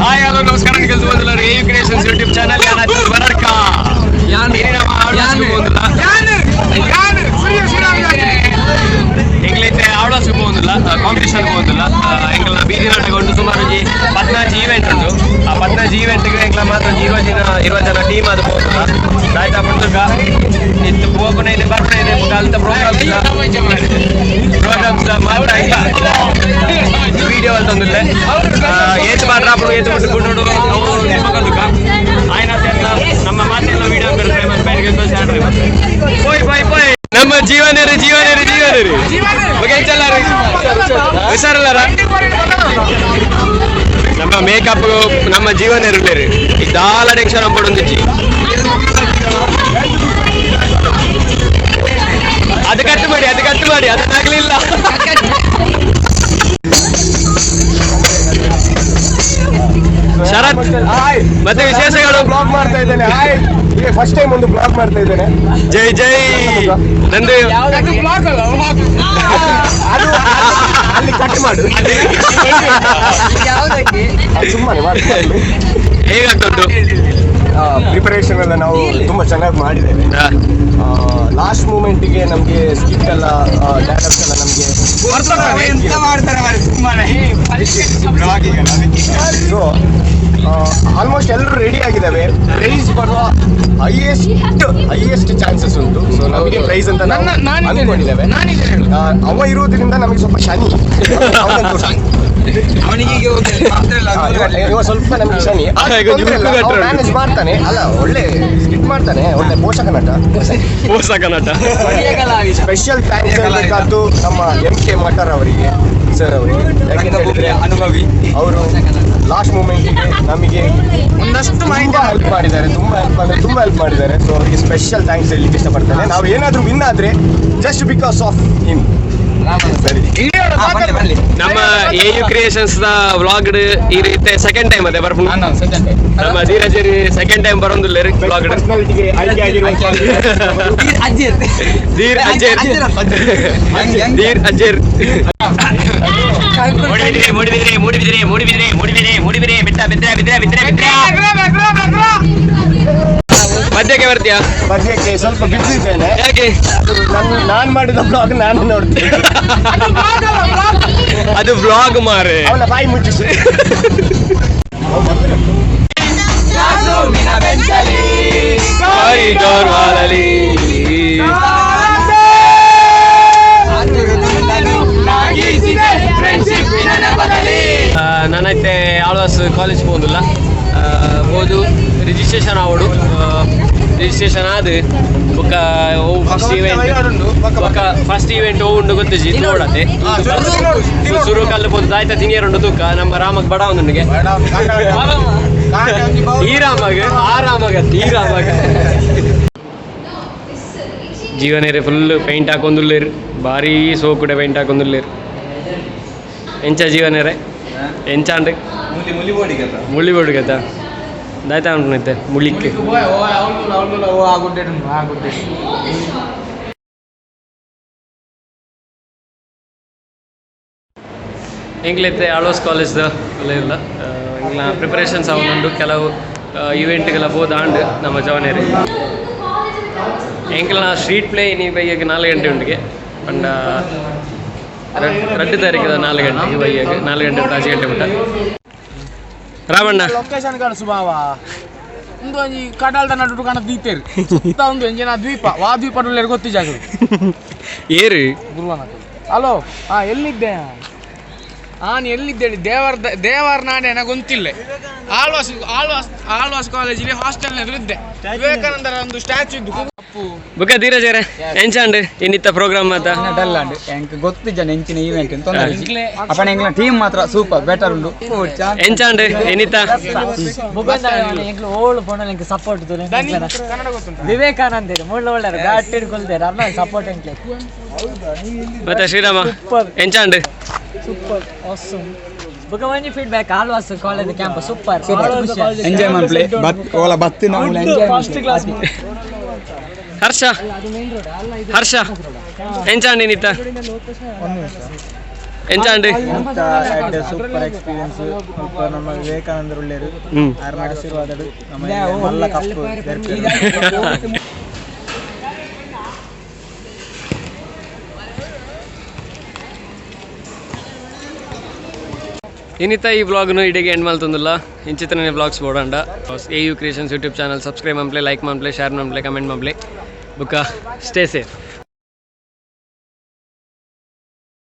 Hi hello ನಮಸ್ಕಾರ ಕೆಲಸ ಬಂದಿಲ್ಲ ಎ ಕ್ರಿಯೇಷನ್ಸ್ ಯೂಟ್ಯೂಬ್ ಚಾನಲ್ ಬರಡ್ಕ ಎಂಗ್ಲೈತೆ ಆಡೋಸ್ പോകുന്നിಲ್ಲ ಕಾಂಪಿಟೇಷನ್ പോകുന്നിಲ್ಲ ಎಂಗ್ಲ ಬೀದಿ ನಾಟಕ ಉಂಟು ಸುಮಾರು 14 ಈವೆಂಟ್ ಉಂಟು ಆ 14 ಈವೆಂಟ್ಗೆ ಎಂಗ್ಲ ಮಾತ್ರ 20 ಜನ ಟೀಮ್ ಅದು പോകുന്നിಲ್ಲ ಆಯ್ತಾ ಪುಸ್ತಕ ಇತ್ತು ಓಪನ್ ಇದೆ ಬರ್ತಾ ಇದೆ ಕಲಿತ ಪ್ರೋಗ್ರಾಮ್ಸ್ ಮಾಡ್ತಾ ಇಲ್ಲ ವಿಡಿಯೋ ಅಲ್ಲಿ ತಂದಿಲ್ಲ ಏತ್ ಮಾಡ್ರ ಅప్పుడు ಏತ್ ಬಿಟ್ಟು ನೋಡು ఆయన ನಮ್ಮ ಮಾತೆಲ್ಲ ವಿಡಿಯೋ ಬರ್ತಾರೆ ಮತ್ತೆ ಬೇರೆ ಸ್ಯಾಟ್ರಿ ಪೋಯ್ ಪೋಯ್ ಪೋಯ್ ನಮ್ಮ ಜೀವನರಿ ಹುಷಾರಲ್ಲಾರ ನಮ್ಮ ಮೇಕಪ್ ನಮ್ಮ ಜೀವನರಿ ಇದಾಲ ಟೆನ್ಷನ್ ಪಡೊಂದಿಚ್ಚಿ ಅದು ಕಟ್ಟು ಮಾಡಿ ಅದನ್ನಾಗ್ಲಿಲ್ಲ ಶರತ್ ಮತ್ತೆ ವಿಶೇಷಗಳು ಬ್ಲಾಗ್ ಮಾಡ್ತಾ ಇದ್ದೇನೆ ಫಸ್ಟ್ ಟೈಮ್ ಒಂದು ಬ್ಲಾಗ್ ಮಾಡ್ತಾ ಇದ್ದೇನೆ ಜೈ ನಂದು ಅಲ್ಲಿ ಕಟ್ ಮಾಡು ಹೇಗಾಗ್ತದ್ದು ಪ್ರಿಪರೇಷನ್ ಎಲ್ಲ ನಾವು ತುಂಬಾ ಚೆನ್ನಾಗಿ ಮಾಡಿದ್ದೇವೆ ಲಾಸ್ಟ್ ಮೂಮೆಂಟ್ಗೆ ನಮಗೆ ಸ್ಕಿಟ್ ಎಲ್ಲ ಡೈಲಾಗ್ಸ್ ಎಲ್ಲ ನಮಗೆ ಸೊ ಆಲ್ಮೋಸ್ಟ್ ಎಲ್ಲರೂ ರೆಡಿ ಆಗಿದ್ದಾವೆ ಪ್ರೈಸ್ ಬರುವ ಹೈಯೆಸ್ಟ್ ಚಾನ್ಸಸ್ ಉಂಟು ಸೊ ನಮಗೆ ಪ್ರೈಸ್ ಅಂತ ಅಂದ್ಕೊಂಡಿದ್ದೇವೆ ಅವ ಇರುವುದರಿಂದ ನಮಗೆ ಸ್ವಲ್ಪ ಶನಿ ಸ್ವಲ್ಪ ನಮಗೆ ಶನಿ ಮ್ಯಾನೇಜ್ ಮಾಡ್ತಾನೆ ಅಲ್ಲ ಒಳ್ಳೆ ಸ್ಕಿಟ್ ಮಾಡ್ತಾನೆ ಒಳ್ಳೆ ಪೋಷಕ ನಟ ಸ್ಪೆಷಲ್ ಥ್ಯಾಂಕ್ಸ್ ಹೇಳಬೇಕಾದ್ದು ನಮ್ಮ MK ಮಠರ್ ಅವರಿಗೆ ಸರ್ ಅವರಿಗೆ ಯಾಕೆಂತ ಹೇಳಿದ್ರೆ ಅನುಭವಿ ಅವರು ಲಾಸ್ಟ್ ಮೂಮೆಂಟಿಗೆ ನಮಗೆ ಒಂದಷ್ಟು ಮಾಹಿತಿ ಹೆಲ್ಪ್ ಮಾಡಿದ್ದಾರೆ ತುಂಬ ಹೆಲ್ಪ್ ಮಾಡಿದ್ದಾರೆ ಸೊ ಅವರಿಗೆ ಸ್ಪೆಷಲ್ ಥ್ಯಾಂಕ್ಸ್ ಹೇಳಲಿಕ್ಕೆ ಇಷ್ಟಪಡ್ತೇನೆ ನಾವು ಏನಾದರೂ ವಿನ್ ಆದರೆ ಜಸ್ಟ್ ಬಿಕಾಸ್ ಆಫ್ ಹಿಮ್ ನಮ್ಮ AU ಕ್ರಿಯೇಷನ್ಸ್ ದ ವ್ಲಾಗ್ ಈ ರೀತಿ ಸೆಕೆಂಡ್ ಟೈಮ್ ಅದೇ ಬರ್ಬೋದು ನಮ್ಮ ಧೀರಜ್ ಸೆಕೆಂಡ್ ಟೈಮ್ ಬರೋದಿಲ್ಲ ವ್ಲಾಗ್ ಧೀರ್ ಅಜೇರ್ ಮೂಡಿಬಿದ್ರೆ ಮಧ್ಯಕ್ಕೆ ಬರ್ತೀಯಾ ಮಧ್ಯಕ್ಕೆ ಸ್ವಲ್ಪ ಬಿಸಿ ಇದ್ದೇನೆ ಯಾಕೆ ನಾನು ಮಾಡಿದ ಬ್ಲಾಗ್ ನಾನು ನೋಡ್ತೇನೆ ಅದು ಬ್ಲಾಗ್ ಮಾರೆ ಅವನ ಬಾಯಿ ಮುಚ್ಚಿಸಿ ನಾನೈತೆ ಆಳ್ವಾಸ್ ಕಾಲೇಜ್ ಹೋಗುದಿಲ್ಲ ಹೋದು ರಿಜಿಸ್ಟ್ರೇಷನ್ ಆವಡು ರಿಜಿಸ್ಟ್ರೇಷನ್ ಆದ ಬೊಕ್ಕ ಫಸ್ಟ್ ಈವೆಂಟ್ ಉಂಡು ಗೊತ್ತಿಜಿ ನೋಡತ್ತೆ ಸುರು ಕಲ್ಲು ಪೋದು ಆಯ್ತಾ ತಿನಿಯರುಂಡು ತೂಕ ನಮ್ಮ ರಾಮಗ್ ಬಡ ಒಂದನಿಗೆ ಈ ರಾಮಗ ಜೀವನೇರೆ ಫುಲ್ ಪೇಂಟ್ ಹಾಕೊಂದುಲ್ಲೇರು ಭಾರಿ ಸೋಕುಡೆ ಪೇಂಟ್ ಹಾಕೊಂದುಲ್ಲೇರು ಎಂಚ ಜೀವನೇರೆ ಎಂಚಾಂಡ್ ಮುಳ್ಳಿ ಬೋಡಿಗತ್ತ ದಾಯ್ತಾ ಅನ್ಕೊಂಡೈತೆ ಮುಳ್ಳಿಕ್ಕೆ ಎಂಗ್ಲೈತೆ ಆಳ್ವಾಸ್ ಕಾಲೇಜ್ದ ಇಲ್ಲ ಎಂಗ್ಲ ಪ್ರಿಪರೇಷನ್ಸ್ ಅವನುಂಡು ಕೆಲವು ಈವೆಂಟ್ಗೆಲ್ಲ ಹೋದಾಂಡ್ ನಮ್ಮ ಜವನೇರಿ ಎಂಗ್ಲ ಸ್ಟ್ರೀಟ್ ಪ್ಲೇ ನೀ ಬೈಯಾಗ 4 ಗಂಟೆ ಉಂಟಿಗೆ ಪಂಡ 2 ತಾರೀಕಿದ 4 ಗಂಟೆಗೆ ಬೈಯಾಗ 4 ಗಂಟೆ 5 ಗಂಟೆ ಬಿಟ್ಟ ರಾಮಣ್ಣ ಲೊಕೇಶನ್ ಕಾಣು ಸುಭಾವ ಒಂದು ಒಂಜಿ ಕಡಲ್ದ ನಡು ಕಾಣ ದೀಪೇರು ಸುತ್ತ ಒಂದು ಎಂಜಿನ ದ್ವೀಪ ವಾ ದ್ವೀಪ ಗೊತ್ತಿ ಜಾಗ ಏರಿ ಗುರುವನ ಹಲೋ ಎಲ್ಲಿದ್ದೆ ನಾನು ಎಲ್ಲಿದ್ದೇನೆ ದೇವರ ನಾಡೆ ನನಗೊಂತಿಲ್ಲ ಆಳ್ವಾಸ್ ಕಾಲೇಜಲ್ಲಿ ಹಾಸ್ಟೆಲ್ ಎದುರಿದ್ದೆ ವಿವೇಕಾನಂದರ ಒಂದು ಸ್ಟ್ಯಾಚ್ಯೂ ಇದ್ದು ಬುಕ್ಕ ಧೀರಜರ ಎಂಚಾಂಡ್ ಇನ್ನಿತ್ತ ಪ್ರೋಗ್ರಾಮ್ ಮಾತ ಡಲ್ಲಾಂಡ್ ಎಂಕ್ ಗೊತ್ತಿಜ್ಜ ಎಂಚಿನ ಈವೆಂಟ್ ತೊಂದರೆ ಅಪ್ಪನ ಎಂಕ್ಲ ಟೀಮ್ ಮಾತ್ರ ಸೂಪರ್ ಬೆಟರ್ ಉಂಡು ಎಂಚಾಂಡ್ ಇನ್ನಿತ್ತ ಓಲ್ಡ್ ಪೋಂಡಲ್ ಎಂಕ್ ಸಪೋರ್ಟ್ ಕನ್ನಡ ಗೊತ್ತುಂಟು ವಿವೇಕಾನಂದ ಮುಳ್ಳ ಒಳ್ಳೆ ಗಾಟ್ ಹಿಡ್ಕೊಳ್ತಾರೆ ಅರ್ನ ಸಪೋರ್ಟ್ ಎಂಕ್ಲೆ ಮತ್ತೆ ಶ್ರೀರಾಮ ಎಂಚಾಂಡ್ ಸೂಪರ್ ಆಸಮ್ ಬುಕ ಒಂಜಿ feedback Alva's college campus super enjoyment play ಓಲ ಬತ್ತಿ ನಾವು ಎಂಜಾಯ್ ಫಸ್ಟ್ ಕ್ಲಾಸ್ ಹರ್ಷ ಎಂಚಾಂಡ್ ಇನ್ನಿತ್ತ ಎಂಚ ಅಂಡಿ ಸೂಪರ್ ಎಕ್ಸ್ಪೀರಿಯನ್ಸ್ ನಮ್ಮ ವಿವೇಕಾನಂದರು ಒಳ್ಳೆಯರು ಹ್ಮ್ ಆರು ನಡೆಸಿರುವಾದಡು ಮಲ್ಲ ಕಪ್ಪು ಇನ್ನಿತ ಈ ಬ್ಲಾಗ್ನು ಇಡೀಗೆ ಎಂಡ್ ಮಾಡ್ತಂದಿಲ್ಲ ಇಂಚಿತನೇ ಬ್ಲಾಗ್ಸ್ ಬೋಡಂಡ AU creations YouTube channel subscribe ಮಾಡ್ಲೆ ಲೈಕ್ ಮಾಡ್ಲೆ ಶೇರ್ ಮಾಡ್ಲೆ ಕಮೆಂಟ್ ಮಾಡ್ಲೆ ಬುಕ್ಕ ಸ್ಟೇ ಸೇಫ್.